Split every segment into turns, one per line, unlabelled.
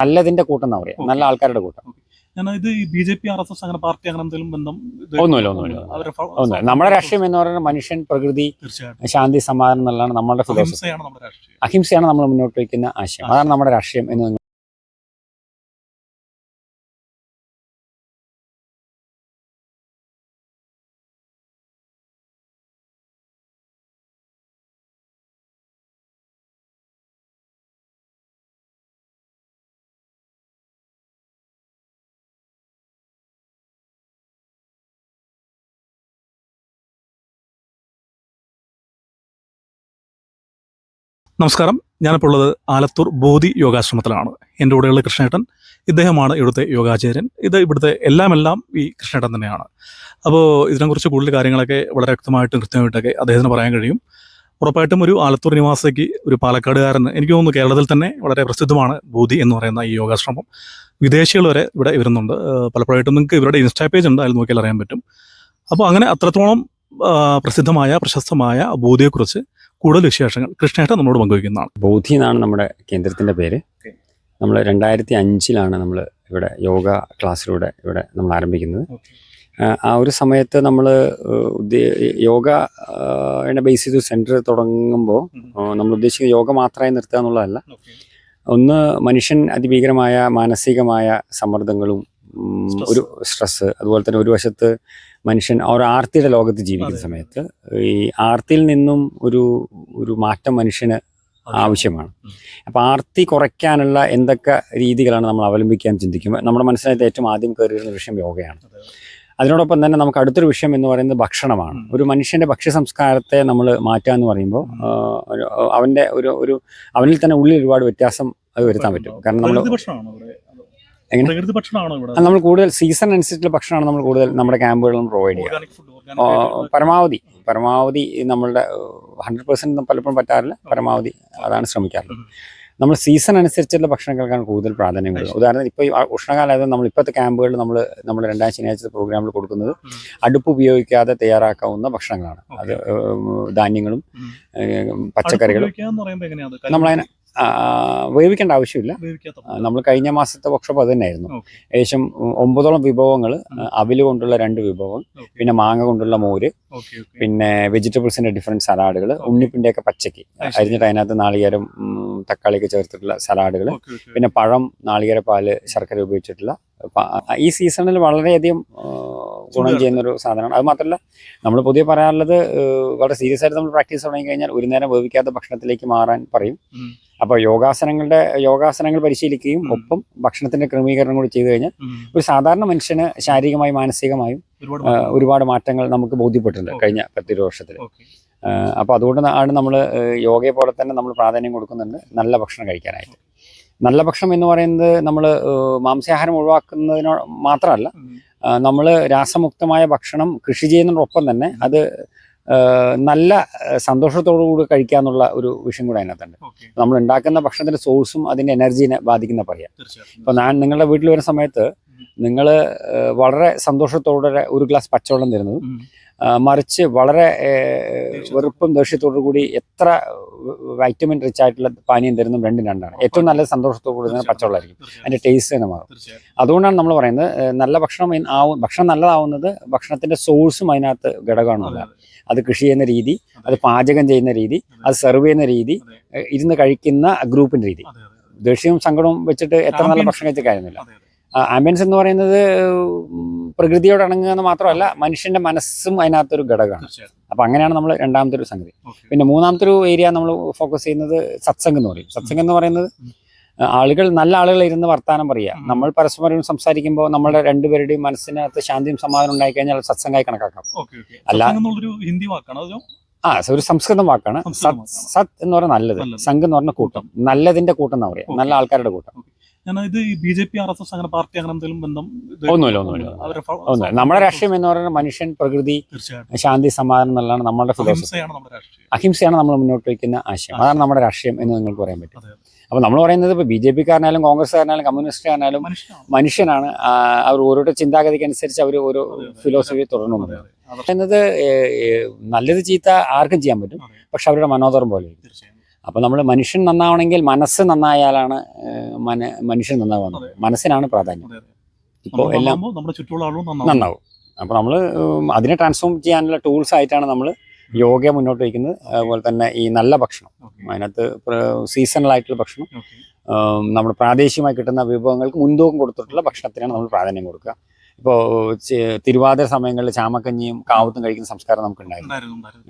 നല്ലതിന്റെ കൂട്ടം എന്നാ പറയാ, നല്ല ആൾക്കാരുടെ കൂട്ടം. ഒന്നുമില്ല. നമ്മുടെ രാഷ്ട്രീയം എന്ന് പറയുന്നത് മനുഷ്യൻ, പ്രകൃതി, ശാന്തി, സമാധാനം എന്നുള്ളതാണ് നമ്മുടെ ഫിലോസഫി. അഹിംസയാണ് നമ്മൾ മുന്നോട്ട് വയ്ക്കുന്ന ആശയം. അതാണ് നമ്മുടെ രാഷ്ട്രീയം എന്ന്.
നമസ്കാരം, ഞാനിപ്പോൾ ഉള്ളത് ആലത്തൂർ ബോധി യോഗാശ്രമത്തിലാണ്. എൻ്റെ കൂടെയുള്ള കൃഷ്ണേട്ടൻ, ഇദ്ദേഹമാണ് ഇവിടുത്തെ യോഗാചാര്യൻ. ഇവിടുത്തെ എല്ലാം ഈ കൃഷ്ണേട്ടൻ തന്നെയാണ്. അപ്പോൾ ഇതിനെക്കുറിച്ച് കൂടുതൽ കാര്യങ്ങളൊക്കെ വളരെ വ്യക്തമായിട്ടും കൃത്യമായിട്ടൊക്കെ അദ്ദേഹത്തിന് പറയാൻ കഴിയും. ഉറപ്പായിട്ടും ഒരു ആലത്തൂർ നിവാസിക്ക്, ഒരു പാലക്കാടുകാരന്, എനിക്ക് തോന്നുന്നു കേരളത്തിൽ തന്നെ വളരെ പ്രസിദ്ധമാണ് ബോധി എന്ന് പറയുന്ന ഈ യോഗാശ്രമം. വിദേശികൾ വരെ ഇവിടെ വരുന്നുണ്ട്. പലപ്പോഴായിട്ടും നിങ്ങൾക്ക് ഇവരുടെ ഇൻസ്റ്റാ പേജ് ഉണ്ട്, അതിൽ നോക്കിയാൽ അറിയാൻ പറ്റും. അപ്പോൾ അങ്ങനെ അത്രത്തോളം പ്രസിദ്ധമായ, പ്രശസ്തമായ ബോധിയെക്കുറിച്ച് കൂടുതൽ വിശേഷങ്ങൾ കൃഷ്ണേട്ടൻ നമ്മളോട് പങ്കുവയ്ക്കുന്നതാണ്.
ബോധി എന്നാണ് നമ്മുടെ കേന്ദ്രത്തിൻ്റെ പേര്. നമ്മൾ 2005 നമ്മൾ ഇവിടെ യോഗ ക്ലാസ്സിലൂടെ ഇവിടെ നമ്മൾ ആരംഭിക്കുന്നത്. ആ ഒരു സമയത്ത് നമ്മൾ യോഗ ബേസ് ചെയ്ത് സെൻറ്റർ തുടങ്ങുമ്പോൾ നമ്മൾ ഉദ്ദേശിക്കുന്നത് യോഗ മാത്രമായി നിർത്തുക എന്നുള്ളതല്ല. ഒന്ന്, മനുഷ്യൻ അതിഭീകരമായ മാനസികമായ സമ്മർദ്ദങ്ങളും ഒരു സ്ട്രെസ്സ്, അതുപോലെ തന്നെ ഒരു വശത്ത് മനുഷ്യൻ ഒരു ആർത്തിയുടെ ലോകത്ത് ജീവിക്കുന്ന സമയത്ത് ഈ ആർത്തിയിൽ നിന്നും ഒരു മാറ്റം മനുഷ്യന് ആവശ്യമാണ്. അപ്പോൾ ആർത്തി കുറയ്ക്കാനുള്ള എന്തൊക്കെ രീതികളാണ് നമ്മൾ അവലംബിക്കാൻ ചിന്തിക്കുമ്പോൾ നമ്മുടെ മനസ്സിനകത്ത് ഏറ്റവും ആദ്യം കയറിയിരുന്ന വിഷയം യോഗയാണ്. അതിനോടൊപ്പം തന്നെ നമുക്ക് അടുത്തൊരു വിഷയം എന്ന് പറയുന്നത് ഭക്ഷണമാണ്. ഒരു മനുഷ്യൻ്റെ ഭക്ഷ്യ സംസ്കാരത്തെ നമ്മൾ മാറ്റുക എന്ന് പറയുമ്പോൾ അവൻ്റെ അവനിൽ തന്നെ ഉള്ളിൽ ഒരുപാട് വ്യത്യാസം അത് വരുത്താൻ പറ്റും. കാരണം നമ്മൾ കൂടുതൽ സീസൺ അനുസരിച്ചുള്ള ഭക്ഷണമാണ് നമ്മൾ കൂടുതൽ നമ്മുടെ ക്യാമ്പുകളിലും പ്രൊവൈഡ് ചെയ്യുക. പരമാവധി നമ്മളുടെ 100% പലപ്പോഴും പറ്റാറില്ല, പരമാവധി അതാണ് ശ്രമിക്കാറുള്ളത്. നമ്മൾ സീസൺ അനുസരിച്ചുള്ള ഭക്ഷണങ്ങൾക്കാണ് കൂടുതൽ പ്രാധാന്യം കൊടുക്കുന്നത്. ഉദാഹരണത്തിന് ഇപ്പോൾ ഈ ഉഷ്ണകാലത്ത് നമ്മൾ ഇപ്പോഴത്തെ ക്യാമ്പുകളിൽ നമ്മൾ 2ാം ശനിയാഴ്ച പ്രോഗ്രാമിൽ കൊടുക്കുന്നത് അടുപ്പ് ഉപയോഗിക്കാതെ തയ്യാറാക്കാവുന്ന ഭക്ഷണങ്ങളാണ്. അത് ധാന്യങ്ങളും പച്ചക്കറികളും. നമ്മളതിനെ വേവിക്കേണ്ട ആവശ്യമില്ല. നമ്മൾ കഴിഞ്ഞ മാസത്തെ വർക്ക്ഷോപ്പ് അത് തന്നെയായിരുന്നു. ഏകദേശം 9ഓളം വിഭവങ്ങൾ, അവില് കൊണ്ടുള്ള 2 വിഭവം, പിന്നെ മാങ്ങ കൊണ്ടുള്ള മോര്, പിന്നെ വെജിറ്റബിൾസിന്റെ ഡിഫറെന്റ് സലാഡുകൾ, ഉണ്ണിപ്പിന്റെയൊക്കെ പച്ചക്ക് അരിഞ്ഞിട്ട് അതിനകത്ത് നാളികേരം, തക്കാളിയൊക്കെ ചേർത്തിട്ടുള്ള സലാഡുകൾ, പിന്നെ പഴം, നാളികേരപ്പാല്, ശർക്കര ഉപയോഗിച്ചിട്ടുള്ള. ഈ സീസണിൽ വളരെയധികം ഗുണം ചെയ്യുന്നൊരു സാധനമാണ്. അത് മാത്രമല്ല, നമ്മൾ പൊതുവെ പറയാറുള്ളത്, വളരെ സീരിയസ് ആയിട്ട് നമ്മൾ പ്രാക്ടീസ് തുടങ്ങി കഴിഞ്ഞാൽ ഒരു നേരം വേവിക്കാത്ത ഭക്ഷണത്തിലേക്ക് മാറാൻ പറയും. അപ്പോൾ യോഗാസനങ്ങൾ പരിശീലിക്കുകയും ഒപ്പം ഭക്ഷണത്തിന്റെ ക്രമീകരണം കൂടി ചെയ്തു കഴിഞ്ഞാൽ ഒരു സാധാരണ മനുഷ്യന് ശാരീരികമായും മാനസികമായും ഒരുപാട് മാറ്റങ്ങൾ നമുക്ക് ബോധ്യപ്പെട്ടിട്ടുണ്ട് കഴിഞ്ഞ 10-20 വർഷത്തിൽ. അപ്പോൾ അതുകൊണ്ടാണ് നമ്മൾ യോഗയെ പോലെ തന്നെ നമ്മൾ പ്രാധാന്യം കൊടുക്കുന്നുണ്ട് നല്ല ഭക്ഷണം കഴിക്കാനായിട്ട്. നല്ല ഭക്ഷണം എന്ന് പറയുന്നത് നമ്മൾ മാംസാഹാരം ഒഴിവാക്കുന്നതിനോ മാത്രമല്ല, നമ്മൾ രാസമുക്തമായ ഭക്ഷണം കൃഷി ചെയ്യുന്നതിനോടൊപ്പം തന്നെ അത് നല്ല സന്തോഷത്തോടുകൂടി കഴിക്കുക എന്നുള്ള ഒരു വിഷയം കൂടെ അതിനകത്തുണ്ട്. നമ്മൾ ഉണ്ടാക്കുന്ന ഭക്ഷണത്തിന്റെ സോഴ്സും അതിന്റെ എനർജീനെ ബാധിക്കുന്ന പറയാം. ഇപ്പൊ ഞാൻ നിങ്ങളുടെ വീട്ടിൽ വരുന്ന സമയത്ത് നിങ്ങൾ വളരെ സന്തോഷത്തോടെ ഒരു ഗ്ലാസ് പച്ചവെള്ളം തരുന്നതും മറിച്ച് വളരെ വെറുപ്പും ദേഷ്യത്തോടു കൂടി എത്ര വൈറ്റമിൻ റിച്ച് ആയിട്ടുള്ള പാനീയം തരുന്നതും രണ്ടാണ്. ഏറ്റവും നല്ല സന്തോഷത്തോടു കൂടി പച്ചവെള്ളമായിരിക്കും, അതിന്റെ ടേസ്റ്റ് തന്നെ മാറും. അതുകൊണ്ടാണ് നമ്മൾ പറയുന്നത് നല്ല ഭക്ഷണം നല്ലതാവുന്നത് ഭക്ഷണത്തിന്റെ സോഴ്സും അതിനകത്ത് ഘടകമാണെന്നുള്ളത്. അത് കൃഷി ചെയ്യുന്ന രീതി, അത് പാചകം ചെയ്യുന്ന രീതി, അത് സെർവ് ചെയ്യുന്ന രീതി, ഇരുന്ന് കഴിക്കുന്ന ഗ്രൂപ്പിന്റെ രീതി. ദേഷ്യവും സങ്കടവും വെച്ചിട്ട് എത്ര നല്ല ഭക്ഷണം കഴിച്ച കാര്യമൊന്നുമില്ല. ആംബിയൻസ് എന്ന് പറയുന്നത് പ്രകൃതിയോട് ഇണങ്ങുക എന്ന് മാത്രമല്ല, മനുഷ്യന്റെ മനസ്സും അതിനകത്തൊരു ഘടകമാണ്. അപ്പൊ അങ്ങനെയാണ് നമ്മൾ 2ാമത്തെ ഒരു സംഗതി. പിന്നെ 3ാമത്തെ ഒരു ഏരിയ നമ്മൾ ഫോക്കസ് ചെയ്യുന്നത് സത്സംഗം എന്ന് പറയും. സത്സംഗം എന്ന് പറയുന്നത് നല്ല ആളുകൾ ഇരുന്ന് വർത്താനം പറയുക. നമ്മൾ പരസ്പരം സംസാരിക്കുമ്പോൾ നമ്മുടെ രണ്ടുപേരുടെയും മനസ്സിനകത്ത് ശാന്തിയും സമാധാനം ഉണ്ടായി കഴിഞ്ഞാൽ സത്സംഗമായി കണക്കാക്കാം. അല്ല, ഒരു സംസ്കൃതം വാക്കാണ്. സത് എന്ന് പറഞ്ഞാൽ നല്ലത്, സംഘം എന്ന് പറഞ്ഞ കൂട്ടം, നല്ലതിന്റെ കൂട്ടം എന്നാ പറയാ, നല്ല ആൾക്കാരുടെ കൂട്ടം. ഒന്നുമില്ല. നമ്മുടെ രാഷ്ട്രീയം എന്ന് പറയുന്നത് മനുഷ്യൻ, പ്രകൃതി, ശാന്തി, സമാധാനം എന്നുള്ളതാണ് നമ്മുടെ ഫിലോസഫി. അഹിംസയാണ് നമ്മൾ മുന്നോട്ട് വയ്ക്കുന്ന ആശയം. അതാണ് നമ്മുടെ രാഷ്ട്രീയം എന്ന് നിങ്ങൾക്ക് പറയാൻ പറ്റും. അപ്പോൾ നമ്മൾ പറയുന്നത് ഇപ്പോൾ BJP-കാരനായാലും കോൺഗ്രസ്സുകാരനായാലും കമ്മ്യൂണിസ്റ്റുകാരനായാലും മനുഷ്യനാണ്. അവർ ഓരോരുടെ ചിന്താഗതിക്ക് അനുസരിച്ച് അവർ ഓരോ ഫിലോസഫി തുടർന്നു പറയുന്നത്. നല്ലത് ചീത്ത ആർക്കും ചെയ്യാൻ പറ്റും, പക്ഷെ അവരുടെ മനോധർമ്മം പോലെ. അപ്പോൾ നമ്മൾ മനുഷ്യൻ നന്നാവണമെങ്കിൽ മനസ്സ് നന്നായാലാണ് മനുഷ്യൻ നന്നാവുന്നത്. മനസ്സിനാണ് പ്രാധാന്യം. ഇപ്പോൾ എല്ലാം
നമ്മുടെ ചുറ്റുമുള്ള ആളും
നന്നാവും. അപ്പോൾ നമ്മൾ അതിനെ ട്രാൻസ്ഫോം ചെയ്യാനുള്ള ടൂൾസ് ആയിട്ടാണ് നമ്മൾ യോഗ മുന്നോട്ട് വയ്ക്കുന്നത്. അതുപോലെ തന്നെ ഈ നല്ല ഭക്ഷണം, അതിനകത്ത് സീസണൽ ആയിട്ടുള്ള ഭക്ഷണം, നമ്മുടെ പ്രാദേശികമായി കിട്ടുന്ന വിഭവങ്ങൾക്ക് മുൻതൂക്കം കൊടുത്തിട്ടുള്ള ഭക്ഷണത്തിനാണ് നമ്മൾ പ്രാധാന്യം കൊടുക്കുക. ഇപ്പോൾ തിരുവാതിര സമയങ്ങളിൽ ചാമക്കഞ്ഞിയും കാവത്തും കഴിക്കുന്ന സംസ്കാരം നമുക്ക്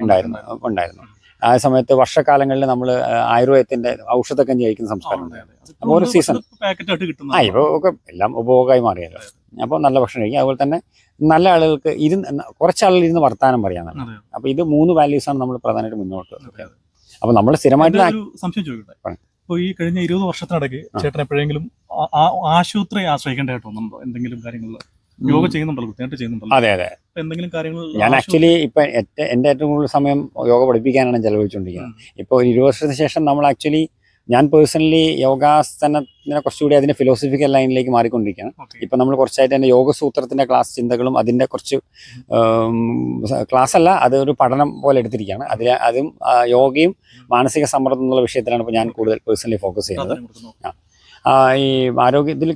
ഉണ്ടായിരുന്നു. ആ സമയത്ത് വർഷക്കാലങ്ങളിൽ നമ്മൾ ആയുർവേദത്തിന്റെ ഔഷധക്കഞ്ഞി കഴിക്കുന്ന സംസ്കാരം ഉണ്ടായിരുന്നു. അപ്പോൾ ഒരു സീസൺ ഇപ്പോൾ ഒക്കെ എല്ലാം ഉപഭോഗമായി മാറിയല്ലോ. അപ്പോൾ നല്ല ഭക്ഷണം കഴിക്കുക. അതുപോലെ തന്നെ നല്ല ആളുകൾക്ക് കുറച്ചാളുകൾ ഇരുന്ന് വർത്താനം പറയാനാണ്. അപ്പോൾ ഇത് 3 വാല്യൂസാണ് നമ്മൾ പ്രധാനമായിട്ട് മുന്നോട്ട്. അപ്പോൾ നമ്മൾ സ്ഥിരമായിട്ട്
സംശയം ചോദിക്കട്ടെ, ഇപ്പോൾ ഈ കഴിഞ്ഞ 20 വർഷത്തിനിടയ്ക്ക് ചേട്ടൻ എപ്പോഴെങ്കിലും ആശുപത്രി ആശ്രയിക്കേണ്ടതായിട്ട് വന്നിട്ടുണ്ടോ? എന്തെങ്കിലും കാര്യങ്ങളിൽ യോഗ ചെയ്യുന്നുണ്ടല്ലോ, കൃത്യമായിട്ട് ചെയ്യുന്നുണ്ടല്ലോ?
അതെ.
എന്തെങ്കിലും കാര്യങ്ങൾ
ഞാൻ ആക്ച്വലി ഇപ്പം എൻ്റെ ഏറ്റവും കൂടുതൽ സമയം യോഗ പഠിപ്പിക്കാനാണ് ചെലവഴിച്ചുകൊണ്ടിരിക്കുന്നത്. ഇപ്പോൾ 20 വർഷത്തിന് ശേഷം നമ്മൾ ആക്ച്വലി ഞാൻ പേഴ്സണലി യോഗാസനത്തിനെ കുറച്ചുകൂടി അതിൻ്റെ ഫിലോസഫിക്കൽ ലൈനിലേക്ക് മാറിക്കൊണ്ടിരിക്കുകയാണ്. ഇപ്പം നമ്മൾ കുറച്ചായിട്ട് എൻ്റെ യോഗസൂത്രത്തിൻ്റെ ക്ലാസ് ചിന്തകളും അതിൻ്റെ കുറച്ച് ക്ലാസ് അല്ല, അതൊരു പഠനം പോലെ എടുത്തിരിക്കുകയാണ്. അതും യോഗയും മാനസിക സമ്മർദ്ദം എന്നുള്ള വിഷയത്തിലാണ് ഇപ്പോൾ ഞാൻ കൂടുതൽ പേഴ്സണലി ഫോക്കസ് ചെയ്യുന്നത്. ഈ ആരോഗ്യത്തിൽ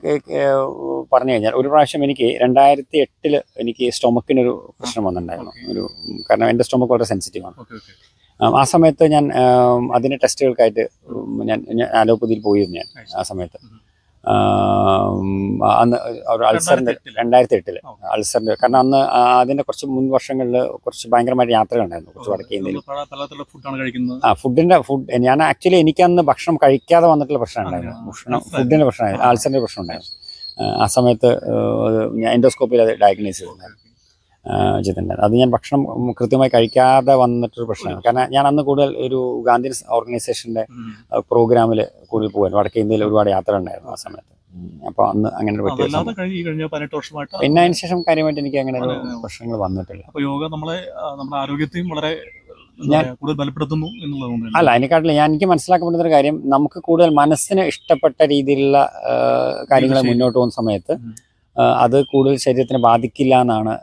പറഞ്ഞു കഴിഞ്ഞാൽ ഒരു പ്രാവശ്യം എനിക്ക് 2008 എനിക്ക് സ്റ്റൊമക്കിനൊരു പ്രശ്നം വന്നിട്ടുണ്ടായിരുന്നു. കാരണം എൻ്റെ സ്റ്റൊമക്ക് വളരെ സെൻസിറ്റീവാണ്. ആ സമയത്ത് ഞാൻ അതിൻ്റെ ടെസ്റ്റുകൾക്കായിട്ട് ഞാൻ അലോപ്പതിയിൽ പോയിരുന്നു. ഞാൻ ആ സമയത്ത് അന്ന് ഒരു അൾസറിൻ്റെ 2008 അൾസറിൻ്റെ, കാരണം അന്ന് അതിൻ്റെ കുറച്ച് മുൻ വർഷങ്ങളിൽ കുറച്ച് ഭയങ്കരമായിട്ട് യാത്രകളുണ്ടായിരുന്നു. കുറച്ച് വടക്കേ ഇന്ത്യയിൽ ഫുഡ് ഞാൻ ആക്ച്വലി എനിക്കന്ന് ഭക്ഷണം കഴിക്കാതെ വന്നിട്ടുള്ള പ്രശ്നം ഉണ്ടായിരുന്നു. ഫുഡിൻ്റെ പ്രശ്നമായിരുന്നു, അൾസറിൻ്റെ പ്രശ്നം ഉണ്ടായിരുന്നു. ആ സമയത്ത് ഞാൻ എൻഡോസ്കോപ്പിൽ അത് ഡയഗ്നോസ് ചെയ്തിട്ടുണ്ടായിരുന്നു. അത് ഞാൻ ഭക്ഷണം കൃത്യമായി കഴിക്കാതെ വന്നിട്ടൊരു പ്രശ്നമാണ്. കാരണം ഞാൻ അന്ന് കൂടുതൽ ഒരു ഗാന്ധി ഓർഗനൈസേഷൻ്റെ പ്രോഗ്രാമിൽ കൂടുതൽ പോകുമായിരുന്നു. വടക്കേ ഇന്ത്യയിൽ ഒരുപാട് യാത്ര ഉണ്ടായിരുന്നു ആ സമയത്ത്. അപ്പോൾ അന്ന് അങ്ങനെ ഒരു പറ്റിയ പിന്നെ അതിന് ശേഷം കാര്യമായിട്ട് എനിക്ക് അങ്ങനെ ഒരു പ്രശ്നങ്ങൾ വന്നിട്ടില്ല.
യോഗ നമ്മുടെ ആരോഗ്യത്തെയും വളരെ കൂടുതൽ ബലപ്പെടുത്തുന്നു എന്നുള്ളതുകൊണ്ട്
അല്ല, അതിനെക്കാട്ടിലും എനിക്ക് മനസ്സിലാക്കപ്പെടുന്ന ഒരു കാര്യം, നമുക്ക് കൂടുതൽ മനസ്സിന് ഇഷ്ടപ്പെട്ട രീതിയിലുള്ള കാര്യങ്ങൾ മുന്നോട്ട് പോകുന്ന സമയത്ത് അത് കൂടുതൽ ശരീരത്തിനെ ബാധിക്കില്ല എന്നാണ്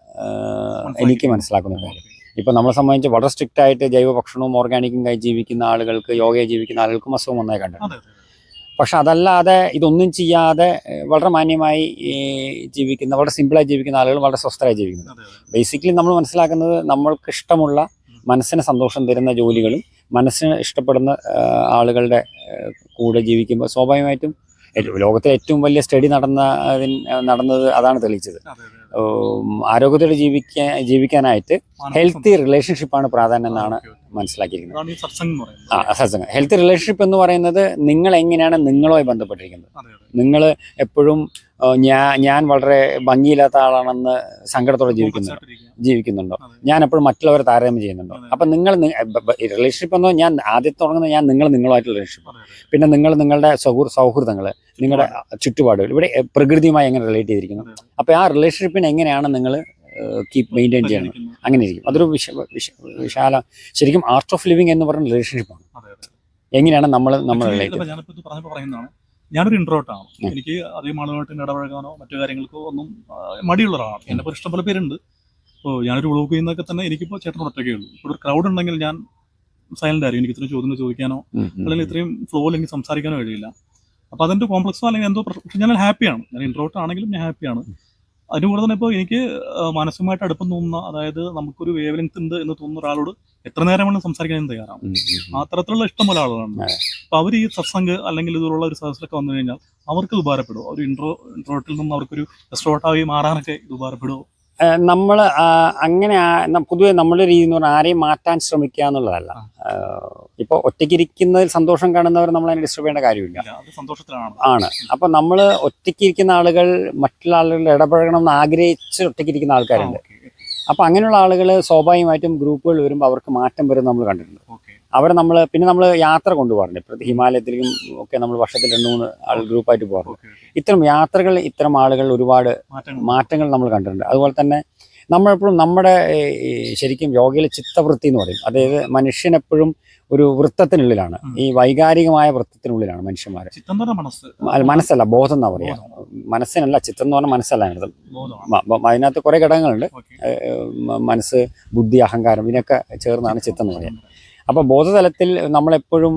എനിക്ക് മനസ്സിലാക്കുന്ന കാര്യം. ഇപ്പം നമ്മളെ സംബന്ധിച്ച് വളരെ സ്ട്രിക്റ്റ് ആയിട്ട് ജൈവ ഭക്ഷണവും ഓർഗാനിക്കും ജീവിക്കുന്ന ആളുകൾക്ക്, യോഗയെ ജീവിക്കുന്ന ആളുകൾക്കും അസുഖം ഒന്നായി കണ്ടിട്ടുണ്ട്. പക്ഷെ അതല്ലാതെ ഇതൊന്നും ചെയ്യാതെ വളരെ മാന്യമായി ജീവിക്കുന്ന, വളരെ സിമ്പിളായി ജീവിക്കുന്ന ആളുകൾ വളരെ സ്വസ്ഥരായി ജീവിക്കുന്നത്. ബേസിക്കലി നമ്മൾ മനസ്സിലാക്കുന്നത്, നമ്മൾക്ക് ഇഷ്ടമുള്ള മനസ്സിന് സന്തോഷം തരുന്ന ജോലികളും മനസ്സിന് ഇഷ്ടപ്പെടുന്ന ആളുകളുടെ കൂടെ ജീവിക്കുമ്പോൾ സ്വാഭാവികമായിട്ടും ലോകത്തിലെ ഏറ്റവും വലിയ സ്റ്റഡി നടന്നത് അതാണ് തെളിയിച്ചത്. ആരോഗ്യത്തോടെ ജീവിക്കാനായിട്ട് ഹെൽത്തി റിലേഷൻഷിപ്പാണ് പ്രാധാന്യം എന്നാണ് മനസ്സിലാക്കിയിരിക്കുന്നത്. സത്സംഗം ഹെൽത്തി റിലേഷൻഷിപ്പ് എന്ന് പറയുന്നത് നിങ്ങൾ എങ്ങനെയാണ് നിങ്ങളുമായി ബന്ധപ്പെട്ടിരിക്കുന്നത്. നിങ്ങൾ എപ്പോഴും ഞാൻ വളരെ ഭംഗിയില്ലാത്ത ആളാണെന്ന് സങ്കടത്തോടെ ജീവിക്കുന്നുണ്ടോ, ഞാൻ എപ്പോഴും മറ്റുള്ളവരെ താരതമ്യം ചെയ്യുന്നുണ്ടോ? അപ്പം നിങ്ങൾ റിലേഷൻഷിപ്പ് എന്നോ, ഞാൻ ആദ്യം തുടങ്ങുന്നത് നിങ്ങളുമായിട്ടുള്ള റിലേഷൻഷിപ്പ്, പിന്നെ നിങ്ങളുടെ സൗഹൃദങ്ങൾ, നിങ്ങളുടെ ചുറ്റുപാടുകൾ, ഇവിടെ പ്രകൃതിയുമായി എങ്ങനെ റിലേറ്റ് ചെയ്തിരിക്കുന്നു. അപ്പോൾ ആ റിലേഷൻഷിപ്പിനെ എങ്ങനെയാണ് നിങ്ങൾ കീപ്പ് മെയിൻറ്റെയിൻ ചെയ്യണം. അങ്ങനെ ഇരിക്കും. അതൊരു വിശാല ശരിക്കും ആർട്ട് ഓഫ് ലിവിങ് എന്ന് പറയുന്ന റിലേഷൻഷിപ്പാണ്. എങ്ങനെയാണ് നമ്മൾ
റിലേറ്റ്. ഞാനൊരു ഇൻട്രോട്ടാണ്. എനിക്ക് അധികം ആളുകളായിട്ട് ഇടപഴകാനോ മറ്റു കാര്യങ്ങൾക്കോ ഒന്നും മടിയുള്ള ഒരാളാണ്. എന്നെ പോലെ ഇഷ്ടംപോലെ പേരുണ്ട്. ഇപ്പോൾ ഞാനൊരു വ്ളോഗ് ചെയ്യുന്നതൊക്കെ തന്നെ എനിക്കിപ്പോൾ ചേട്ടൻ ഒറ്റയ്ക്കേ ഉള്ളൂ. ഇപ്പോൾ ഒരു ക്രൗഡ് ഉണ്ടെങ്കിൽ ഞാൻ സൈലന്റ് ആയിരിക്കും. എനിക്ക് ഇത്രയും ചോദ്യങ്ങൾ ചോദിക്കാനോ അല്ലെങ്കിൽ ഇത്രയും ഫ്ലോയിൽ എനിക്ക് സംസാരിക്കാനോ കഴിയില്ല. അപ്പോൾ അതിൻ്റെ കോംപ്ലക്സോ അല്ലെങ്കിൽ എന്തോ പക്ഷെ ഞാൻ ഹാപ്പിയാണ്. ഞാൻ ഇൻട്രോട്ട് ആണെങ്കിലും ഞാൻ ഹാപ്പിയാണ്. അതിന് കൂടെ തന്നെ ഇപ്പോൾ എനിക്ക് മാനസികമായിട്ട് അടുപ്പം തോന്നുന്ന, അതായത് നമുക്കൊരു വേവ് ലെങ്ത് ഉണ്ട് എന്ന് തോന്നുന്ന ഒരാളോട് എത്ര നേരം വേണം സംസാരിക്കാൻ തയ്യാറാണ്. അത്തരത്തിലുള്ള ഇഷ്ടംപോലെ ആളുകളാണ്. അപ്പോൾ അവർ ഈ സത്സംഗ് അല്ലെങ്കിൽ ഇതുപോലുള്ള ഒരു സദസ്സിലൊക്കെ വന്നു കഴിഞ്ഞാൽ അവർക്ക് ഉപകാരപ്പെടുമോ? ഒരു ഇൻട്രോട്ടിൽ നിന്നും അവർക്കൊരു എക്സ്ട്രോട്ടായി മാറാനൊക്കെ ഇത് ഉപകാരപ്പെടുമോ?
നമ്മൾ അങ്ങനെ പൊതുവെ നമ്മുടെ രീതി എന്ന് പറഞ്ഞാൽ ആരെയും മാറ്റാൻ ശ്രമിക്കുക എന്നുള്ളതല്ല. ഇപ്പോൾ ഒറ്റയ്ക്കിരിക്കുന്നതിൽ സന്തോഷം കാണുന്നവർ നമ്മൾ അതിനെ ഡിസ്റ്റർബ് ചെയ്യേണ്ട കാര്യമില്ല. ആണ്. അപ്പോൾ നമ്മൾ ഒറ്റയ്ക്കിരിക്കുന്ന ആളുകൾ മറ്റുള്ള ആളുകളുടെ ഇടപഴകണം എന്ന് ആഗ്രഹിച്ച് ഒറ്റയ്ക്കിരിക്കുന്ന ആൾക്കാരുണ്ട്. അപ്പോൾ അങ്ങനെയുള്ള ആളുകൾ സ്വാഭാവികമായിട്ടും ഗ്രൂപ്പുകൾ വരുമ്പോൾ അവർക്ക് മാറ്റം വരും നമ്മൾ കണ്ടിട്ടുണ്ട്. അവരെ പിന്നെ നമ്മൾ യാത്ര കൊണ്ടുപോകാറുണ്ട്. ഇപ്പോൾ ഹിമാലയത്തിലേക്കും ഒക്കെ നമ്മൾ വർഷത്തിൽ 2-3 ആൾ ഗ്രൂപ്പായിട്ട് പോകാറുണ്ട്. ഇത്തരം യാത്രകൾ, ഇത്തരം ആളുകൾ ഒരുപാട് മാറ്റങ്ങൾ നമ്മൾ കണ്ടിട്ടുണ്ട്. അതുപോലെ തന്നെ നമ്മളെപ്പോഴും നമ്മുടെ ശരിക്കും യോഗയിലെ ചിത്തവൃത്തി എന്ന് പറയും. അതായത് മനുഷ്യനെപ്പോഴും ഒരു വൃത്തത്തിനുള്ളിലാണ്, ഈ വൈകാരികമായ വൃത്തത്തിനുള്ളിലാണ് മനുഷ്യന്മാർ. മനസ്സല്ല, ബോധം എന്നാ പറയുക. മനസ്സിനല്ല, ചിത്രം എന്ന് പറഞ്ഞാൽ മനസ്സല്ല. അതിനകത്ത് കുറേ ഘടകങ്ങളുണ്ട്. മനസ്സ്, ബുദ്ധി, അഹങ്കാരം, ഇതിനൊക്കെ ചേർന്നാണ് ചിത്തം എന്ന് പറയുക. അപ്പോൾ ബോധതലത്തിൽ നമ്മളെപ്പോഴും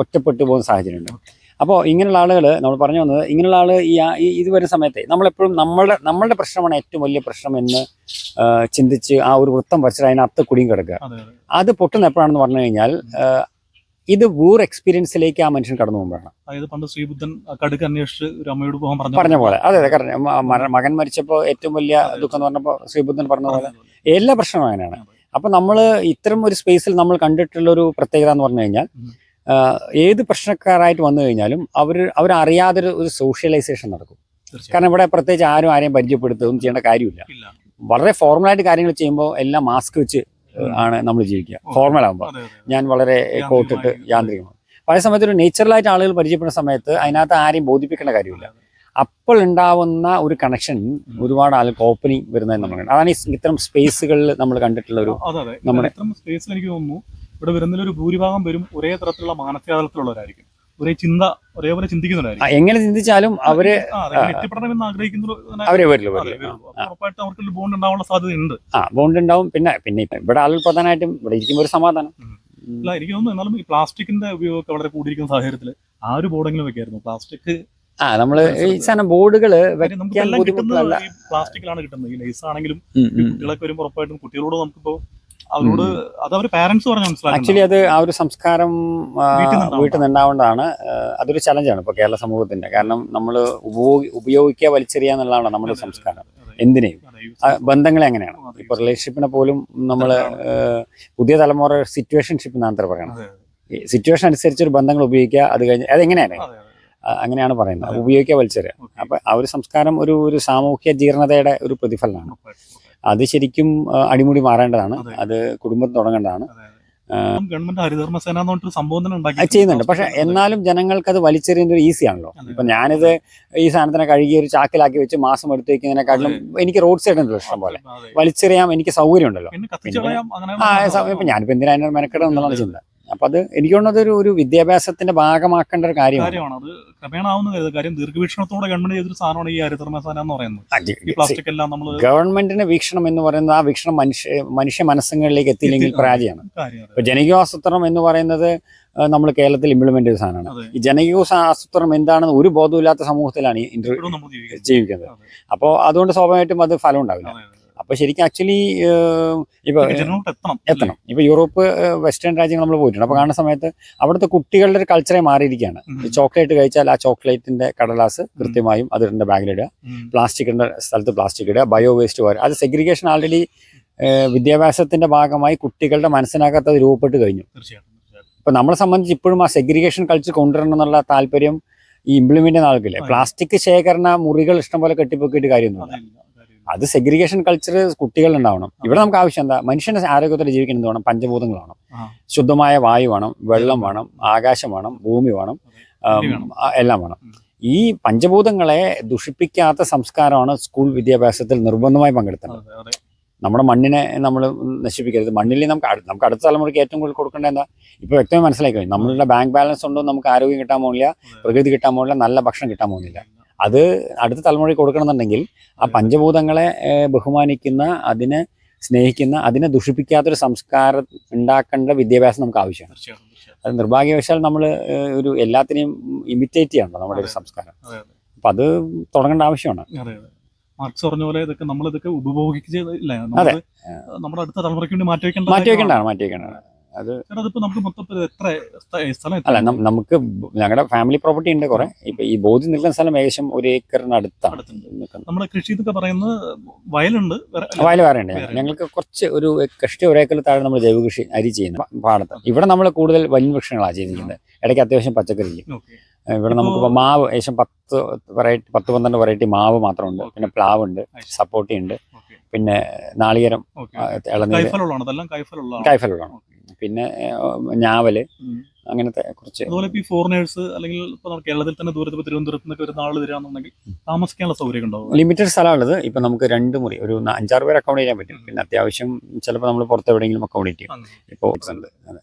ഒറ്റപ്പെട്ടു പോകുന്ന സാഹചര്യമുണ്ട്. അപ്പോൾ ഇങ്ങനെയുള്ള ആളുകൾ നമ്മൾ പറഞ്ഞു വന്നത്, ഇങ്ങനെയുള്ള ആൾ ഇത് വരുന്ന സമയത്ത് നമ്മളെപ്പോഴും നമ്മളുടെ പ്രശ്നമാണ് ഏറ്റവും വലിയ പ്രശ്നം എന്ന് ചിന്തിച്ച് ആ ഒരു വൃത്തം വരച്ചിട്ട് അതിനകത്ത് കുടുങ്ങി കിടക്കുക. അത് പൊട്ടുന്ന എപ്പോഴാണെന്ന് പറഞ്ഞു കഴിഞ്ഞാൽ ഇത് എക്സ്പീരിയൻസിലേക്ക് ആ മനുഷ്യൻ കടന്നു പോകുമ്പോഴാണ്.
അതായത് പണ്ട് ശ്രീബുദ്ധൻ കടുക്ക് അന്വേഷിച്ച് ഒരു അമ്മയോട് പോകാൻ
പറഞ്ഞ പോലെ, അതെ മകൻ മരിച്ചപ്പോൾ ഏറ്റവും വലിയ ദുഃഖം എന്ന് പറഞ്ഞപ്പോൾ ശ്രീബുദ്ധൻ പറഞ്ഞ പോലെ എല്ലാ പ്രശ്നവും അങ്ങനെയാണ്. അപ്പൊ നമ്മൾ ഇത്തരം ഒരു സ്പേസിൽ നമ്മൾ കണ്ടിട്ടുള്ള ഒരു പ്രത്യേകത എന്ന് പറഞ്ഞു കഴിഞ്ഞാൽ ഏത് പ്രശ്നക്കാരായിട്ട് വന്നു കഴിഞ്ഞാലും അവരറിയാതെ ഒരു സോഷ്യലൈസേഷൻ നടക്കും. കാരണം ഇവിടെ പ്രത്യേകിച്ച് ആരെയും പരിചയപ്പെടുത്തുകയും ചെയ്യേണ്ട കാര്യമില്ല. വളരെ ഫോർമലായിട്ട് കാര്യങ്ങൾ ചെയ്യുമ്പോൾ എല്ലാം മാസ്ക് വെച്ച് ആണ് നമ്മൾ ജീവിക്കുക. ഫോർമൽ ആകുമ്പോൾ ഞാൻ വളരെ കോട്ടിട്ട് യാന്ത്രികമാണ്. പല സമയത്ത് ഒരു നേച്ചുറലായിട്ട് ആളുകൾ പരിചയപ്പെടുന്ന സമയത്ത് അതിനകത്ത് ആരെയും ബോധിപ്പിക്കേണ്ട കാര്യമില്ല. അപ്പോൾ ഉണ്ടാവുന്ന ഒരു കണക്ഷൻ ഒരുപാട് ആളുകൾ ഓപ്പണിങ് വരുന്നതെന്ന് നമ്മൾ കണ്ടു. അതാണ് ഇത്തരം സ്പേസുകളിൽ നമ്മൾ കണ്ടിട്ടുള്ള ഒരു നമ്മുടെ
സ്പേസിൽ എനിക്ക് തോന്നുന്നു ഇവിടെ വരുന്നതിലൊരു ഭൂരിഭാഗം വരും ഒരേ തരത്തിലുള്ള മാനസികാതലത്തിലുള്ളവരായിരിക്കും, ഒരേപോലെ ചിന്തിക്കുന്നവരായിരിക്കും.
എങ്ങനെ ചിന്തിച്ചാലും അവര്
എത്തിപ്പെടണമെന്ന് ആഗ്രഹിക്കുന്ന
അവരെ വരില്ല.
ഉറപ്പായിട്ട് അവർക്ക് ബോണ്ട് ഉണ്ടാവാനുള്ള സാധ്യതയുണ്ട്.
ബോണ്ട് ഉണ്ടാവും. പിന്നെ ഇവിടെ ആളുകൾ പ്രധാനമായിട്ടും ഇവിടെ ഇരിക്കുമ്പോൾ ഒരു സമാധാനം.
അല്ല, എനിക്ക് തോന്നുന്നു എന്നാലും ഈ പ്ലാസ്റ്റിക്കിന്റെ ഉപയോഗമൊക്കെ വളരെ കൂടിയിരിക്കുന്ന സാഹചര്യത്തിൽ ആ ഒരു ബോർഡെങ്കിലും വെക്കായിരുന്നു. പ്ലാസ്റ്റിക്
നമ്മള് ഈ സാധനം ബോർഡുകൾ
പ്ലാസ്റ്റിക്കിലാണ് കിട്ടുന്നത്. ഈ ലൈസ് ആണെങ്കിലും കുട്ടികളൊക്കെ വരുമ്പോൾ ഉറപ്പായിട്ടും കുട്ടികളോട് നമുക്കിപ്പോ അവരോട് അത് അവർ പാരന്റ്സ് പറഞ്ഞ് മനസ്സിലാക്കി.
ആക്ച്വലി അത് ആ ഒരു സംസ്കാരം വീട്ടിൽ നിന്നുണ്ടാവേണ്ടതാണ്. അതൊരു ചലഞ്ചാണ് ഇപ്പോൾ കേരള സമൂഹത്തിന്റെ. കാരണം നമ്മൾ ഉപയോഗിക്കുക വലിച്ചെറിയുക എന്നുള്ളതാണ് നമ്മുടെ സംസ്കാരം. എന്തിനേയും ബന്ധങ്ങളെ അങ്ങനെയാണ്. ഇപ്പൊ റിലേഷൻഷിപ്പിനെ പോലും നമ്മൾ പുതിയ തലമുറ സിറ്റുവേഷൻഷിപ്പ് എന്നാണ് പറയണം. സിറ്റുവേഷൻ അനുസരിച്ച് ഒരു ബന്ധങ്ങൾ ഉപയോഗിക്കുക, അത് കഴിഞ്ഞ് അതെങ്ങനെയാണ് അങ്ങനെയാണ് പറയുന്നത്, ഉപയോഗിക്കുക വലിച്ചെറിയുക. അപ്പൊ ആ ഒരു സംസ്കാരം ഒരു സാമൂഹ്യ ജീർണതയുടെ ഒരു പ്രതിഫലനമാണ്. അത് ശരിക്കും അടിമുടി മാറേണ്ടതാണ്. അത് കുടുംബത്തിൽ തുടങ്ങേണ്ടതാണ്.
ഗവൺമെന്റ് ഹരിതകർമ്മസേന സംഭവം
ചെയ്യുന്നുണ്ട്. പക്ഷെ എന്നാലും ജനങ്ങൾക്ക് അത് വലിച്ചെറിയുന്നത് ഒരു ഈസി ആണല്ലോ. ഇപ്പൊ ഞാനിത് ഈ സാധനത്തിനെ കഴുകി ഒരു ചാക്കിലാക്കി വെച്ച് മാസം എടുത്ത് വെക്കുന്നതിനെക്കാട്ടിലും എനിക്ക് റോഡ് സൈഡ് ഉണ്ടല്ലോ ഇഷ്ടം പോലെ, വലിച്ചെറിയാം, എനിക്ക് സൗകര്യം ഉണ്ടല്ലോ. ഇപ്പൊ ഞാനിപ്പോ എന്തിനാ അതിനൊരു മെനക്കെടും എന്നുള്ളതാണ് ചിന്ത. അപ്പൊ അത് എനിക്ക് തോന്നുന്നത് ഒരു വിദ്യാഭ്യാസത്തിന്റെ ഭാഗമാക്കേണ്ട ഒരു കാര്യമാണ്.
അത് ക്രമേണ ആവുന്ന കാര്യം. ദീർഘവീക്ഷണത്തോടെ ഗവൺമെന്റ് ചെയ്തൊരു സാധനമാണ് ഈ ഹരിതകർമ്മസേന എന്ന് പറയുന്നത്.
ഗവൺമെന്റിന്റെ വീക്ഷണം എന്ന് പറയുന്നത് ആ വീക്ഷണം മനുഷ്യ മനസ്സുകളിലേക്ക് എത്തിയില്ലെങ്കിൽ പരാജയമാണ്. ഇപ്പൊ ജനകീയാസൂത്രണം എന്ന് പറയുന്നത് നമ്മൾ കേരളത്തിൽ ഇംപ്ലിമെന്റ് ചെയ്ത സാധനമാണ്. ഈ ജനകീയാസൂത്രണം എന്താണെന്ന് ഒരു ബോധമില്ലാത്ത സമൂഹത്തിലാണ് ജീവിക്കുന്നത്. അപ്പോൾ അതുകൊണ്ട് സ്വാഭാവികമായിട്ടും അത് ഫലം ഉണ്ടാവില്ല. അപ്പൊ ശരിക്കും ആക്ച്വലി ഇപ്പൊ എത്തണം. ഇപ്പൊ യൂറോപ്പ് വെസ്റ്റേൺ രാജ്യങ്ങൾ നമ്മൾ പോയിട്ടുണ്ട്. അപ്പൊ കാണുന്ന സമയത്ത് അവിടുത്തെ കുട്ടികളുടെ ഒരു കൾച്ചറെ മാറിയിരിക്കുകയാണ്. ചോക്ലേറ്റ് കഴിച്ചാൽ ആ ചോക്ലേറ്റിന്റെ കടലാസ് കൃത്യമായും അതിന്റെ ബാഗിലിടുക, പ്ലാസ്റ്റിക്കിന്റെ സ്ഥലത്ത് പ്ലാസ്റ്റിക് ഇടുക, ബയോ വേസ്റ്റ് വരിക. അത് സെഗ്രിഗേഷൻ ആൾറെഡി വിദ്യാഭ്യാസത്തിന്റെ ഭാഗമായി കുട്ടികളുടെ മനസ്സിനകത്ത് അത് രൂപപ്പെട്ട് കഴിഞ്ഞു. ഇപ്പൊ നമ്മളെ സംബന്ധിച്ച് ഇപ്പോഴും ആ സെഗ്രിഗേഷൻ കൾച്ചർ കൊണ്ടുവരണം എന്നുള്ള താല്പര്യം ഈ ഇംപ്ലിമെന്റ് ചെയ്യുന്ന ആൾക്കില്ല. പ്ലാസ്റ്റിക് ശേഖരണ മുറികൾ ഇഷ്ടംപോലെ കെട്ടിപ്പൊക്കിയിട്ട് കാര്യമൊന്നുമില്ല. അത് സെഗ്രിഗേഷൻ കൾച്ചർ കുട്ടികളിൽ ഉണ്ടാവണം. ഇവിടെ നമുക്ക് ആവശ്യം എന്താ? മനുഷ്യന്റെ ആരോഗ്യത്തോടെ ജീവിക്കാൻ എന്ത് വേണം? പഞ്ചഭൂതങ്ങൾ വേണം. ശുദ്ധമായ വായു വേണം, വെള്ളം വേണം, ആകാശം വേണം, ഭൂമി വേണം, എല്ലാം വേണം. ഈ പഞ്ചഭൂതങ്ങളെ ദുഷിപ്പിക്കാത്ത സംസ്കാരമാണ് സ്കൂൾ വിദ്യാഭ്യാസത്തിൽ നിർബന്ധമായി പങ്കെടുക്കുന്നത്. നമ്മുടെ മണ്ണിനെ നമ്മൾ നശിപ്പിക്കരുത്. മണ്ണിൽ നമുക്ക് അടുത്ത തലമുറയ്ക്ക് ഏറ്റവും കൂടുതൽ കൊടുക്കേണ്ട എന്താ? ഇപ്പൊ വ്യക്തമായി മനസ്സിലാക്കി കഴിഞ്ഞു. നമ്മളുടെ ബാങ്ക് ബാലൻസ് ഉണ്ടോ നമുക്ക് ആരോഗ്യം കിട്ടാൻ പോകുന്നില്ല, പ്രകൃതി കിട്ടാൻ പോകുന്നില്ല, നല്ല ഭക്ഷണം കിട്ടാൻ പോകുന്നില്ല. അത് അടുത്ത തലമുറയ്ക്ക് കൊടുക്കണമെന്നുണ്ടെങ്കിൽ ആ പഞ്ചഭൂതങ്ങളെ ബഹുമാനിക്കുന്ന, അതിനെ സ്നേഹിക്കുന്ന, അതിനെ ദുഷിപ്പിക്കാത്തൊരു സംസ്കാരം ഉണ്ടാക്കേണ്ട വിദ്യാഭ്യാസം നമുക്ക് ആവശ്യമാണ്. അത് നിർഭാഗ്യവശാൽ നമ്മൾ ഒരു എല്ലാത്തിനെയും ഇമിറ്റേറ്റ് ചെയ്യണല്ലോ നമ്മുടെ ഒരു സംസ്കാരം. അപ്പൊ അത് തുടങ്ങേണ്ട ആവശ്യമാണ്.
മാർക്സ് പറഞ്ഞ പോലെ ഇതൊക്കെ നമ്മളിതൊക്കെ ഉപഭോഗിക്കില്ല. നമ്മുടെ അടുത്ത തലമുറയ്ക്ക് വേണ്ടി
മാറ്റിവെക്കേണ്ടതാണ്.
അതിപ്പോ നമുക്ക് മൊത്തത്തിൽ എത്ര സ്ഥലം?
അല്ല, നമുക്ക് ഞങ്ങളുടെ ഫാമിലി പ്രോപ്പർട്ടി ഉണ്ട് കുറെ. ഇപ്പൊ ഈ ബോധി നിൽക്കുന്ന സ്ഥലം ഏകദേശം 1 ഏക്കറിന് അടുത്താണ്.
നമ്മുടെ കൃഷി എന്നൊക്കെ പറയുന്നത് വയലുണ്ട്,
വയൽ വേറെ ഉണ്ട്. ഞങ്ങൾക്ക് കുറച്ച് ഒരു കഷ്ടി 1 ഏക്കറിൽ താഴെ നമ്മൾ ജൈവ കൃഷി അരി ചെയ്യുന്ന പാടത്ത്. ഇവിടെ നമ്മൾ കൂടുതൽ വന്യവൃക്ഷങ്ങളാണ് ചെയ്തിരിക്കുന്നത്. ഇടയ്ക്ക് അത്യാവശ്യം പച്ചക്കറി ചെയ്യും. ഇവിടെ നമുക്ക് മാവ് ഏകദേശം 10-12 വെറൈറ്റി മാവ് മാത്രമുണ്ട്. പിന്നെ പ്ലാവ് ഉണ്ട്, സപ്പോർട്ടി ഉണ്ട്, പിന്നെ നാളികേരം, ഇളനീര്, കായ്ഫലമാണ്, പിന്നെ ഞാവല്, അങ്ങനത്തെ കുറച്ച്.
അതുപോലെ ഈ ഫോറിനേഴ്സ് അല്ലെങ്കിൽ കേരളത്തിൽ തന്നെ ദൂരത്ത് തിരുവനന്തപുരത്ത് നിന്നൊക്കെ ഒരു നാൾ വരികയാണെന്നുണ്ടെങ്കിൽ താമസിക്കാനുള്ള സൗകര്യം ഉണ്ടാവും.
ലിമിറ്റഡ് സ്ഥലമുള്ളത്. ഇപ്പൊ നമുക്ക് 2 മുറി, ഒരു 5-6 പേര് അക്കോമഡേറ്റ് ചെയ്യാൻ പറ്റും. പിന്നെ അത്യാവശ്യം ചിലപ്പോൾ നമ്മൾ പുറത്ത് എവിടെയെങ്കിലും അക്കോമഡേറ്റ് ചെയ്യും. ഇപ്പോൾ ഉണ്ട്.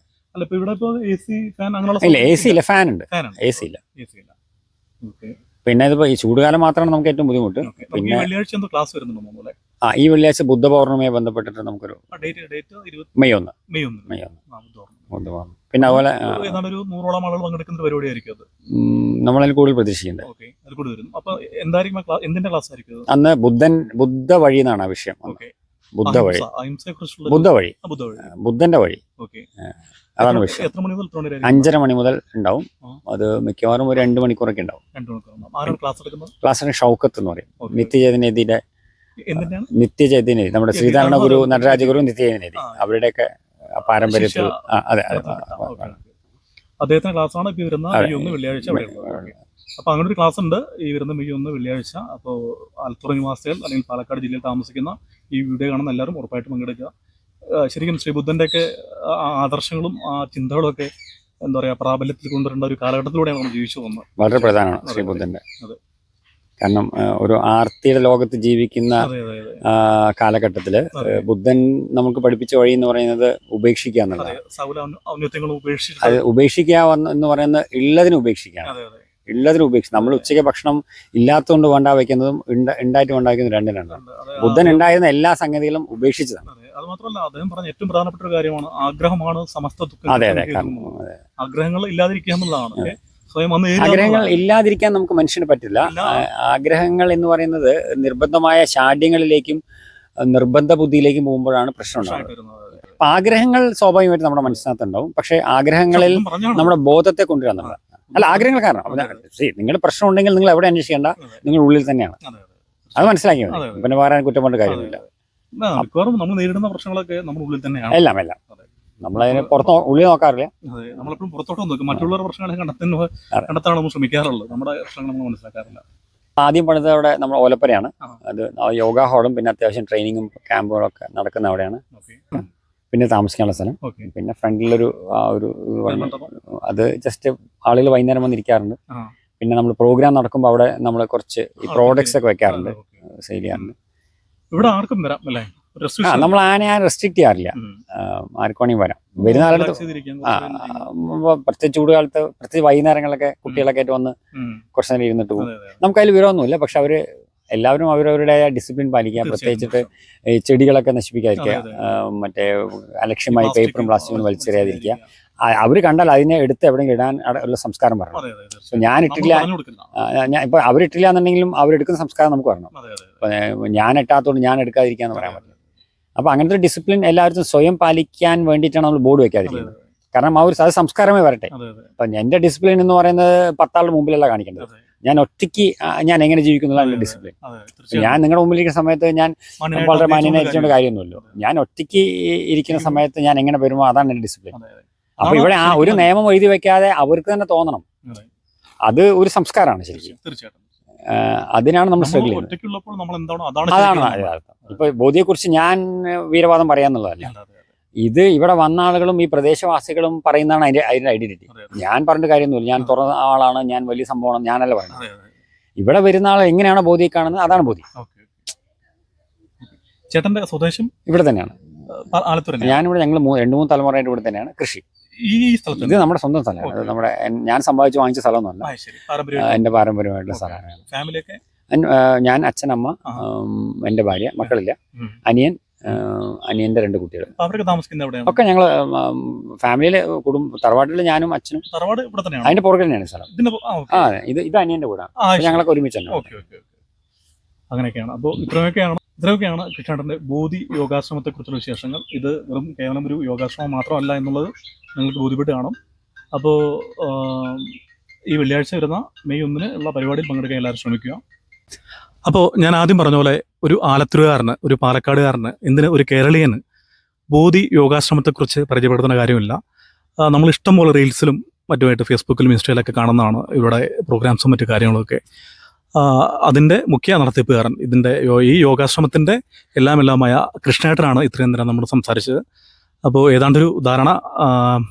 അല്ല, ഇപ്പൊ ഇവിടെ AC, ഫാൻ അങ്ങനെയുള്ള
ഇല്ല. AC ഇല്ല, ഫാൻ ഉണ്ട്, AC ഇല്ല. പിന്നെ ഇതിപ്പോ ഈ ചൂടുകാലം മാത്രമാണ് നമുക്ക് ഏറ്റവും ബുദ്ധിമുട്ട്. പിന്നെ
വെള്ളിയാഴ്ച ക്ലാസ് വരുന്നുണ്ടോ?
ഈ വെള്ളിയാഴ്ച ബുദ്ധ പൗർണമിയെ ബന്ധപ്പെട്ടിട്ട് നമുക്കൊരു മെയ് 1. ബുദ്ധപൂർണ്ണിമ. പിന്നെ അതുപോലെ
ഏതാണ്ട് ഒരു 100ഓളം ആളുകൾ പങ്കെടുക്കുന്ന പരിപാടിയായിരിക്കും അത്.
നമ്മളതിൽ കൂടുതൽ പ്രതീക്ഷിക്കുന്നത്.
ഓക്കെ, അതിൽ കൂടി വരും. അപ്പൊ എന്തായിരിക്കും എന്തിന്റെ ക്ലാസ് ആയിരിക്കും അത്?
അന്ന് ബുദ്ധ വഴി എന്നാണ് ആ വിഷയം.
ഓക്കെ,
ബുദ്ധ വഴി,
അഹിംസയെ കുറിച്ചുള്ള
ബുദ്ധ വഴി, ബുദ്ധന്റെ വഴി.
ഓക്കെ,
അതാണ് വിഷയം.
എത്ര മണി മുതൽ എത്ര മണി വരെ?
5:30 മണി മുതൽ ഉണ്ടാവും. അത് മിക്കവാറും ഒരു 2 മണിക്കൂറൊക്കെ ഉണ്ടാവും.
2 മണിക്കൂർ. ആരാണ് ക്ലാസ് എടുക്കുന്നത്?
ക്ലാസ്സിന് ഷൗക്കത്ത് എന്ന് പറയും. നിത്യചൈതന്യതിയുടെ
എന്തിനാണ്?
നിത്യചൈതന്യതി, നമ്മുടെ ശ്രീധാരണ ഗുരു, നടരാജഗുരു, നിത്യചൈതന്യതി, അവരുടെയൊക്കെ പാരമ്പര്യത്തിൽ. അതെ,
അദ്ദേഹത്തിന്റെ ക്ലാസ്സാണ് ഇപ്പൊ വരുന്ന മെയ് 1 വെള്ളിയാഴ്ച. അപ്പൊ അങ്ങനെ ഒരു ക്ലാസ് ഉണ്ട് ഈ വരുന്ന മെയ് 1 വെള്ളിയാഴ്ച. അപ്പോൾ ആലത്തൂർ നിവാസികൾ അല്ലെങ്കിൽ പാലക്കാട് ജില്ലയിൽ താമസിക്കുന്ന ഈ വീഡിയോ കാണുന്ന എല്ലാവരും ഉറപ്പായിട്ട് പങ്കെടുക്കുക. ശരിക്കും ശ്രീബുദ്ധന്റെ ഒക്കെ ആദർശങ്ങളും ആ ചിന്തകളും ഒക്കെ എന്താ പറയാ പ്രാബല്യത്തിൽ കൊണ്ടുവരേണ്ട ഒരു കാലഘട്ടത്തിലൂടെയാണ് നമ്മൾ ജീവിച്ചു പോകുന്നത്.
വളരെ പ്രധാനമാണ് ശ്രീബുദ്ധന്റെ. കാരണം ഒരു ആർത്തിയുടെ ലോകത്ത് ജീവിക്കുന്ന കാലഘട്ടത്തില് ബുദ്ധൻ നമുക്ക് പഠിപ്പിച്ച വഴി എന്ന് പറയുന്നത് ഉപേക്ഷിക്കുക എന്നുള്ളത്. അത് ഉപേക്ഷിക്കുക എന്ന് പറയുന്നത് ഉള്ളതിന് ഉപേക്ഷിക്കുകയാണ്. ഉള്ളതിന് ഉപേക്ഷിച്ച് നമ്മൾ ഉച്ചയ്ക്ക് ഭക്ഷണം ഇല്ലാത്തതുകൊണ്ട് വേണ്ട വയ്ക്കുന്നതും ഉണ്ടായിട്ട് ഉണ്ടാക്കുന്നത് രണ്ടിനാണ്. ബുദ്ധൻ ഉണ്ടായിരുന്ന എല്ലാ സംഗതികളും ഉപേക്ഷിച്ചതാണ്.
അത് മാത്രമല്ല, അദ്ദേഹം പറഞ്ഞ ഏറ്റവും പ്രധാനപ്പെട്ട ഒരു കാര്യമാണ് ആഗ്രഹമാണ് സമസ്ത ദുഃഖം.
അതെ,
ആഗ്രഹങ്ങൾ ഇല്ലാതിരിക്കുക എന്നുള്ളതാണ്.
ആഗ്രഹങ്ങൾ ഇല്ലാതിരിക്കാൻ നമുക്ക് മനുഷ്യന് പറ്റില്ല. ആഗ്രഹങ്ങൾ എന്ന് പറയുന്നത് നിർബന്ധമായ ശാഠ്യങ്ങളിലേക്കും നിർബന്ധ ബുദ്ധിയിലേക്കും പോകുമ്പോഴാണ് പ്രശ്നം ഉണ്ടാകുന്നത്. അപ്പൊ ആഗ്രഹങ്ങൾ സ്വാഭാവികമായിട്ട് നമ്മുടെ മനസ്സിനകത്ത് ഉണ്ടാവും. പക്ഷെ ആഗ്രഹങ്ങളിൽ നമ്മുടെ ബോധത്തെ കൊണ്ടുവരുന്നുണ്ട്. അല്ല, ആഗ്രഹങ്ങൾ കാരണം നിങ്ങളുടെ പ്രശ്നം ഉണ്ടെങ്കിൽ നിങ്ങൾ എവിടെ അന്വേഷിക്കേണ്ട, നിങ്ങളുടെ ഉള്ളിൽ തന്നെയാണ്. അത് മനസ്സിലാക്കിയാൽ മതി. പിന്നെ വേറെ കുറ്റം കൊണ്ട് കാര്യമില്ല.
നമ്മൾ നേരിടുന്ന പ്രശ്നങ്ങളൊക്കെ നമ്മുടെ ഉള്ളിൽ തന്നെയാണ്.
എല്ലാം നമ്മളതിനെ പുറത്ത് ഉള്ളിൽ നോക്കാറില്ല.
നമ്മളെപ്പോഴും പുറത്തോട്ട് നോക്കും. മറ്റുള്ളവരുടെ പ്രശ്നങ്ങളെ കണ്ടെത്താൻ നമ്മൾ ശ്രമിക്കാറുള്ളത്. നമ്മുടെ പ്രശ്നങ്ങൾ നമ്മൾ മനസ്സിലാക്കാറില്ല.
ആദ്യം പണിത് അവിടെ നമ്മൾ ഓലപ്പുരയാണ്. അത് യോഗ ഹാളും പിന്നെ അത്യാവശ്യം ട്രെയിനിങ്ങും ക്യാമ്പുകളും ഒക്കെ നടക്കുന്ന അവിടെയാണ്. പിന്നെ താമസിക്കാനുള്ള സ്ഥലം. പിന്നെ ഫ്രണ്ടിലൊരു അത് ജസ്റ്റ് ആളുകൾ വൈകുന്നേരം വന്നിരിക്കാറുണ്ട്. പിന്നെ നമ്മൾ പ്രോഗ്രാം നടക്കുമ്പോൾ അവിടെ നമ്മൾ കുറച്ച് ഈ പ്രോഡക്ട്സ് ഒക്കെ വെക്കാറുണ്ട്, സെയിൽ ചെയ്യാറുണ്ട്.
ഇവിടെ ആർക്കും വരാം അല്ലേ?
നമ്മൾ ആനയെ റെസ്ട്രിക്ട് ചെയ്യാറില്ല. ആർക്കാണെങ്കിൽ വരാം. വരുന്ന കാലത്ത് പ്രത്യേകിച്ച് ചൂടുകാലത്ത്, പ്രത്യേകിച്ച് വൈകുന്നേരങ്ങളൊക്കെ കുട്ടികളൊക്കെ ആയിട്ട് വന്ന് കുറച്ച് നേരം ഇരുന്നിട്ട് പോകും. നമുക്കതിൽ വിരോധമൊന്നുമില്ല. പക്ഷെ എല്ലാവരും അവരവരുടെ ഡിസിപ്ലിൻ പാലിക്കുക. പ്രത്യേകിച്ചിട്ട് ഈ ചെടികളൊക്കെ നശിപ്പിക്കാതിരിക്കുക, മറ്റേ അലക്ഷ്യമായി പേപ്പറും പ്ലാസ്റ്റിക്കും വലിച്ചെറിയാതിരിക്കുക. അവർ കണ്ടാൽ അതിനെ എടുത്ത് എവിടെയെങ്കിലും ഇടാൻ ഉള്ള സംസ്കാരം പറയണം. ഞാൻ ഇട്ടില്ല, ഇപ്പൊ അവരിട്ടില്ല എന്നുണ്ടെങ്കിലും അവരെടുക്കുന്ന സംസ്കാരം നമുക്ക് പറയണം. ഞാൻ ഇട്ടാത്തതുകൊണ്ട് ഞാൻ എടുക്കാതിരിക്കാന്ന് പറയാൻ പറ്റില്ല. അപ്പൊ അങ്ങനത്തെ ഒരു ഡിസിപ്ലിൻ എല്ലാവരും സ്വയം പാലിക്കാൻ വേണ്ടിയിട്ടാണ് നമ്മൾ ബോർഡ് വെക്കാതിരിക്കുന്നത്. കാരണം അത് സംസ്കാരമേ വരട്ടെ. അപ്പൊ എന്റെ ഡിസിപ്ലിൻ എന്ന് പറയുന്നത് 10 ആളുടെ മുമ്പിലല്ല കാണിക്കേണ്ടത്. ഞാൻ ഒറ്റയ്ക്ക് ഞാൻ എങ്ങനെ ജീവിക്കുന്നുള്ള എന്റെ ഡിസിപ്ലിൻ. ഞാൻ നിങ്ങളുടെ മുമ്പിലിരിക്കുന്ന സമയത്ത് ഞാൻ വളരെ മാന്യനായിരിക്കേണ്ട കാര്യമൊന്നുമല്ലോ. ഞാൻ ഒറ്റയ്ക്ക് ഇരിക്കുന്ന സമയത്ത് ഞാൻ എങ്ങനെ വരുമോ അതാണ് എന്റെ ഡിസിപ്ലിൻ. അപ്പൊ ഇവിടെ ആ ഒരു നിയമം എഴുതി വെക്കാതെ അവർക്ക് തന്നെ തോന്നണം. അത് ഒരു സംസ്കാരമാണ് ശരിക്കും. അതിനാണ് നമ്മൾ സ്ട്രഗിൾ ചെയ്യുന്നത്. അതാണ് ഇപ്പൊ ബോധിയെ കുറിച്ച് ഞാൻ വീരവാദം പറയാന്നുള്ളതല്ല. ഇത് ഇവിടെ വന്ന ആളുകളും ഈ പ്രദേശവാസികളും പറയുന്നതാണ് അതിന്റെ ഐഡന്റിറ്റി. ഞാൻ പറഞ്ഞിട്ട് കാര്യമൊന്നുമില്ല. ഞാൻ തുറന്ന ആളാണ്, ഞാൻ വലിയ സംഭവമാണ്, ഞാനല്ല പറയുന്നത്. ഇവിടെ വരുന്ന ആൾ എങ്ങനെയാണോ ബോധിയെ കാണുന്നത് അതാണ് ബോധി.
ചേട്ടന്റെ സ്വദേശം ഇവിടെ തന്നെയാണ്,
ഞാനിവിടെ ഞങ്ങൾ 2-3 തലമുറയായിട്ട് ഇവിടെ തന്നെയാണ് കൃഷി. ഇത് നമ്മുടെ സ്വന്തം സ്ഥലമാണ്. അത് നമ്മുടെ ഞാൻ സമ്പാദിച്ച് വാങ്ങിച്ച സ്ഥലമൊന്നുമല്ല, എന്റെ പാരമ്പര്യമായിട്ടുള്ള സ്ഥലമാണ്. ഞാൻ, അച്ഛൻ, അമ്മ, എന്റെ ഭാര്യ, മക്കളില്ല, അനിയന്റെ 2 കുട്ടികൾ ഒക്കെ ഞങ്ങള് ഫാമിലിയില് തറവാട്ടില് ഞാനും അച്ഛനും. അതിന്റെ പുറകെ തന്നെയാണ് സ്ഥലം. ഇത് അനിയന്റെ കൂടാണ്. ഞങ്ങളൊക്കെ ഒരുമിച്ച് തന്നെ.
അങ്ങനെയൊക്കെയാണ്. അപ്പോൾ ഇത്രയൊക്കെയാണ് കൃഷ്ണേട്ടന്റെ ബോധി യോഗാശ്രമത്തെ കുറിച്ചുള്ള വിശേഷങ്ങൾ. ഇത് കേവലം ഒരു യോഗാശ്രമം മാത്രമല്ല എന്നുള്ളത് നിങ്ങൾക്ക് ബോധ്യപ്പെട്ട് കാണും. അപ്പോൾ ഈ വെള്ളിയാഴ്ച വരുന്ന മെയ് 1 ഉള്ള പരിപാടിയിൽ പങ്കെടുക്കാൻ എല്ലാവരും ശ്രമിക്കുക. അപ്പോൾ ഞാൻ ആദ്യം പറഞ്ഞ പോലെ ഒരു ആലത്തൂരുകാരന്, ഒരു പാലക്കാടുകാരന്, ഒരു കേരളീയന് ബോധി യോഗാശ്രമത്തെക്കുറിച്ച് പരിചയപ്പെടുത്തുന്ന കാര്യമില്ല. നമ്മൾ ഇഷ്ടം പോലെ റീൽസിലും മറ്റുമായിട്ട് ഫേസ്ബുക്കിലും ഇൻസ്റ്റയിലൊക്കെ കാണുന്നതാണ് ഇവിടെ പ്രോഗ്രാംസും മറ്റു കാര്യങ്ങളൊക്കെ. അതിൻ്റെ മുഖ്യ നടത്തിപ്പുകാരൻ, ഈ യോഗാശ്രമത്തിൻ്റെ എല്ലാമായ കൃഷ്ണേട്ടനാണ് ഇത്രയും നേരം നമ്മൾ സംസാരിച്ചത്. അപ്പോൾ ഏതാണ്ടൊരു ധാരണ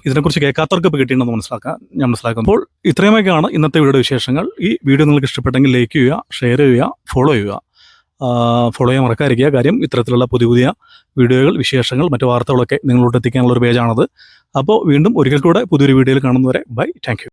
ഇതിനെക്കുറിച്ച് കേൾക്കാത്തവർക്ക് ഇപ്പോൾ കിട്ടിയിട്ടുണ്ടെന്ന് ഞാൻ മനസ്സിലാക്കുന്നു. അപ്പോൾ ഇത്രയുമൊക്കെയാണ് ഇന്നത്തെ വീഡിയോയുടെ വിശേഷങ്ങൾ. ഈ വീഡിയോ നിങ്ങൾക്ക് ഇഷ്ടപ്പെട്ടെങ്കിൽ ലൈക്ക് ചെയ്യുക, ഷെയർ ചെയ്യുക, ഫോളോ ചെയ്യുക. ഫോളോ ചെയ്യാൻ മറക്കാതിരിക്കുക. കാര്യം ഇത്തരത്തിലുള്ള പുതിയ വീഡിയോകൾ, വിശേഷങ്ങൾ, മറ്റു വാർത്തകളൊക്കെ നിങ്ങളോട് എത്തിക്കാനുള്ള ഒരു പേജാണത്. അപ്പോൾ വീണ്ടും ഒരിക്കൽ കൂടെ പുതിയൊരു വീഡിയോയിൽ കാണുന്നവരെ ബൈ, താങ്ക് യു.